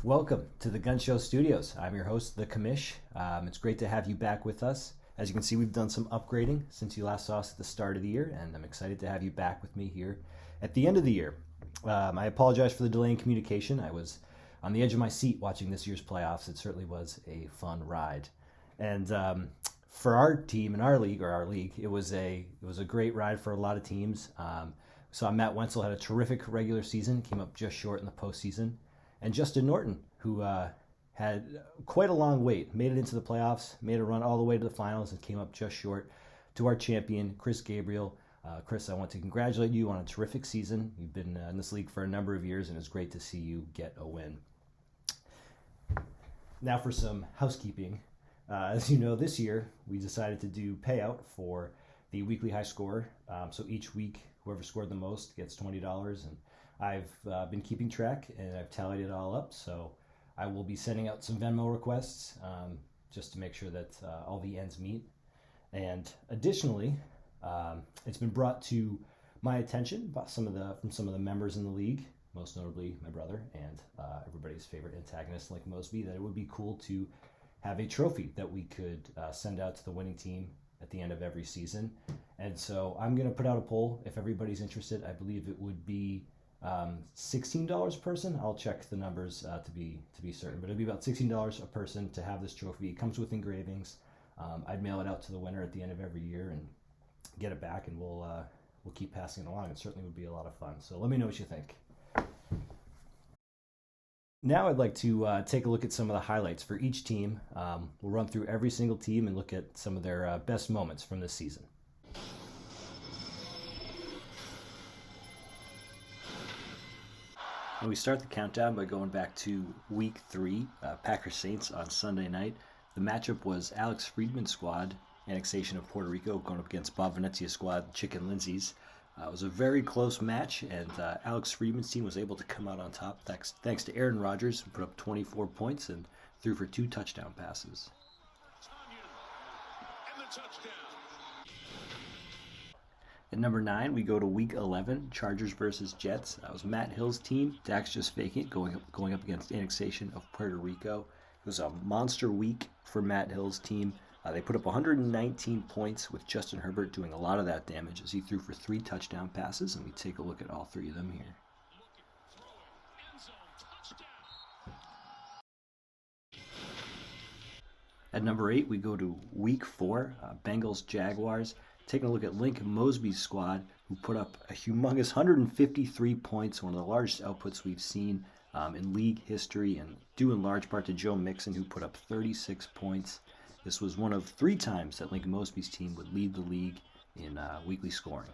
Welcome to the Gun Show Studios. I'm your host, The Commish. It's great to have you back with us. As you can see, we've done some upgrading since you last saw us at the start of the year, and I'm excited to have you back with me here at the end of the year. I apologize for the delay in communication. I was on the edge of my seat watching this year's playoffs. It certainly was a fun ride. And for our team in our league, it was a great ride for a lot of teams. So Matt Wenzel had a terrific regular season, came up just short in the postseason. And Justin Norton, who had quite a long wait, made it into the playoffs, made a run all the way to the finals, and came up just short to our champion, Chris Gabriel. Chris, I want to congratulate you on a terrific season. You've been in this league for a number of years, and it's great to see you get a win. Now for some housekeeping. As you know, this year we decided to do payout for the weekly high score. So each week, whoever scored the most gets $20, and I've been keeping track and I've tallied it all up, so I will be sending out some Venmo requests just to make sure that all the ends meet. And additionally, it's been brought to my attention by some of the members in the league, most notably my brother and everybody's favorite antagonist, Link Mosby, that it would be cool to have a trophy that we could send out to the winning team at the end of every season. And so I'm going to put out a poll if everybody's interested. I believe it would be $16 a person. I'll check the numbers to be certain, but it'd be about $16 a person to have this trophy. It comes with engravings. I'd mail it out to the winner at the end of every year and get it back, and we'll keep passing it along. It certainly would be a lot of fun. So let me know what you think. Now I'd like to take a look at some of the highlights for each team. We'll run through every single team and look at some of their best moments from this season. And we start the countdown by going back to Week 3, Packers Saints on Sunday night. The matchup was Alex Friedman's squad, Annexation of Puerto Rico, going up against Bob Venezia's squad, Chicken Lindsay's. It was a very close match, and Alex Friedman's team was able to come out on top thanks to Aaron Rodgers, who put up 24 points and threw for 2 touchdown passes. At number 9, we go to Week 11, Chargers versus Jets. That was Matt Hill's team. Dak's just faking it, going up against Annexation of Puerto Rico. It was a monster week for Matt Hill's team. They put up 119 points with Justin Herbert doing a lot of that damage as he threw for 3 touchdown passes, and we take a look at all 3 of them here. At number 8, we go to Week 4, Bengals Jaguars. Taking a look at Link Mosby's squad, who put up a humongous 153 points, one of the largest outputs we've seen in league history, and due in large part to Joe Mixon, who put up 36 points. This was one of 3 times that Link Mosby's team would lead the league in weekly scoring.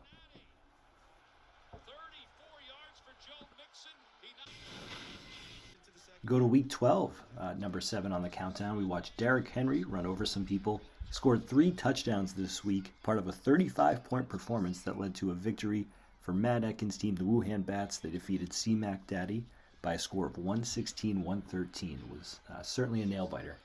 Go to Week 12, number 7 on the countdown. We watched Derrick Henry run over some people. Scored 3 touchdowns this week, part of a 35-point performance that led to a victory for Matt Etkins' team, the Wuhan Bats. They defeated C-Mac Daddy by a score of 116-113. It was certainly a nail-biter.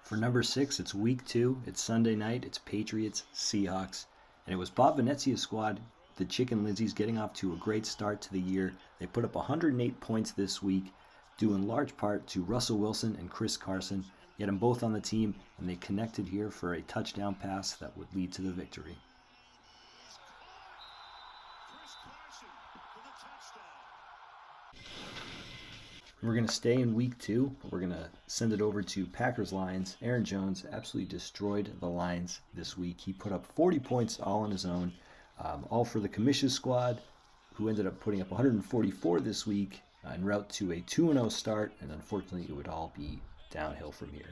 For number 6, it's Week 2. It's Sunday night. It's Patriots, Seahawks. And it was Bob Venezia's squad, the Chicken Lindsay's, getting off to a great start to the year. They put up 108 points this week, due in large part to Russell Wilson and Chris Carson. You had them both on the team, and they connected here for a touchdown pass that would lead to the victory. We're going to stay in Week 2. We're going to send it over to Packers-Lions. Aaron Jones absolutely destroyed the Lions this week. He put up 40 points all on his own, all for the Commish's squad, who ended up putting up 144 this week en route to a 2-0 start, and unfortunately it would all be downhill from here.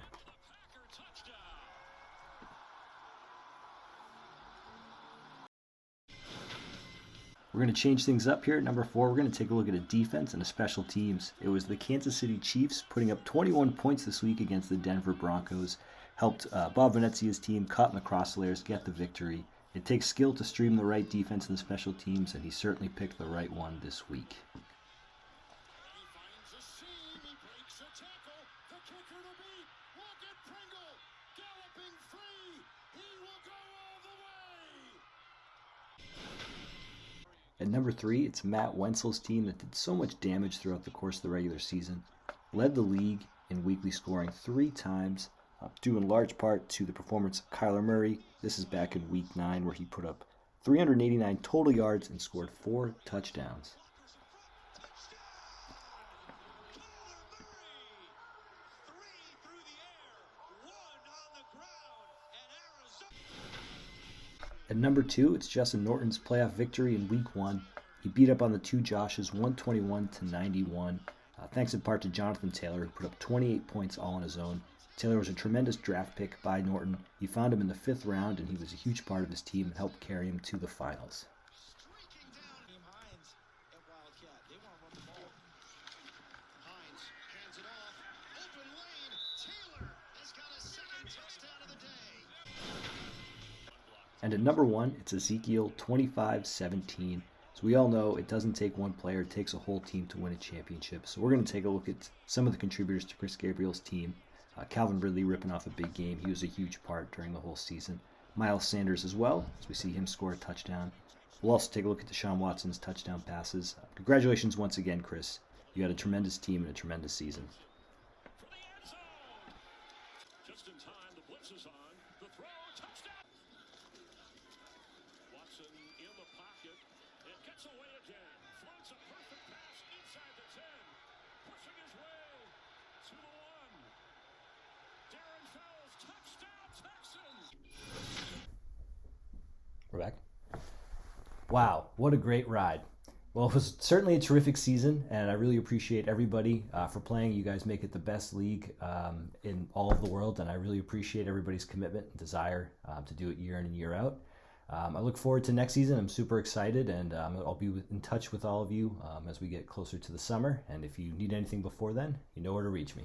We're going to change things up here at number 4. We're going to take a look at a defense and a special teams. It was the Kansas City Chiefs putting up 21 points this week against the Denver Broncos. Helped Bob Venezia's team, caught in the crosshairs, get the victory. It takes skill to stream the right defense and special teams, and he certainly picked the right one this week. At number 3, it's Matt Wenzel's team that did so much damage throughout the course of the regular season. Led the league in weekly scoring 3 times, due in large part to the performance of Kyler Murray. This is back in Week 9 where he put up 389 total yards and scored 4 touchdowns. At number 2, it's Justin Norton's playoff victory in Week 1. He beat up on the 2 Joshes 121-91, thanks in part to Jonathan Taylor, who put up 28 points all on his own. Taylor was a tremendous draft pick by Norton. He found him in the 5th round, and he was a huge part of his team and helped carry him to the finals. And at number 1, it's Ezekiel 25-17. So we all know it doesn't take one player, it takes a whole team to win a championship. So we're going to take a look at some of the contributors to Chris Gabriel's team. Calvin Ridley ripping off a big game. He was a huge part during the whole season. Miles Sanders as well, as we see him score a touchdown. We'll also take a look at Deshaun Watson's touchdown passes. Congratulations once again, Chris. You had a tremendous team and a tremendous season. Just in time, the blitz is on. The throw, touchdown. Watson in the pocket. It gets away again. Floats a perfect pass inside the 10. Pushing his way to the 1. Darren Fells, touchdown Texans. We're back. Wow, what a great ride. Well, it was certainly a terrific season, and I really appreciate everybody for playing. You guys make it the best league in all of the world, and I really appreciate everybody's commitment and desire to do it year in and year out. I look forward to next season. I'm super excited, and I'll be in touch with all of you as we get closer to the summer. And if you need anything before then, you know where to reach me.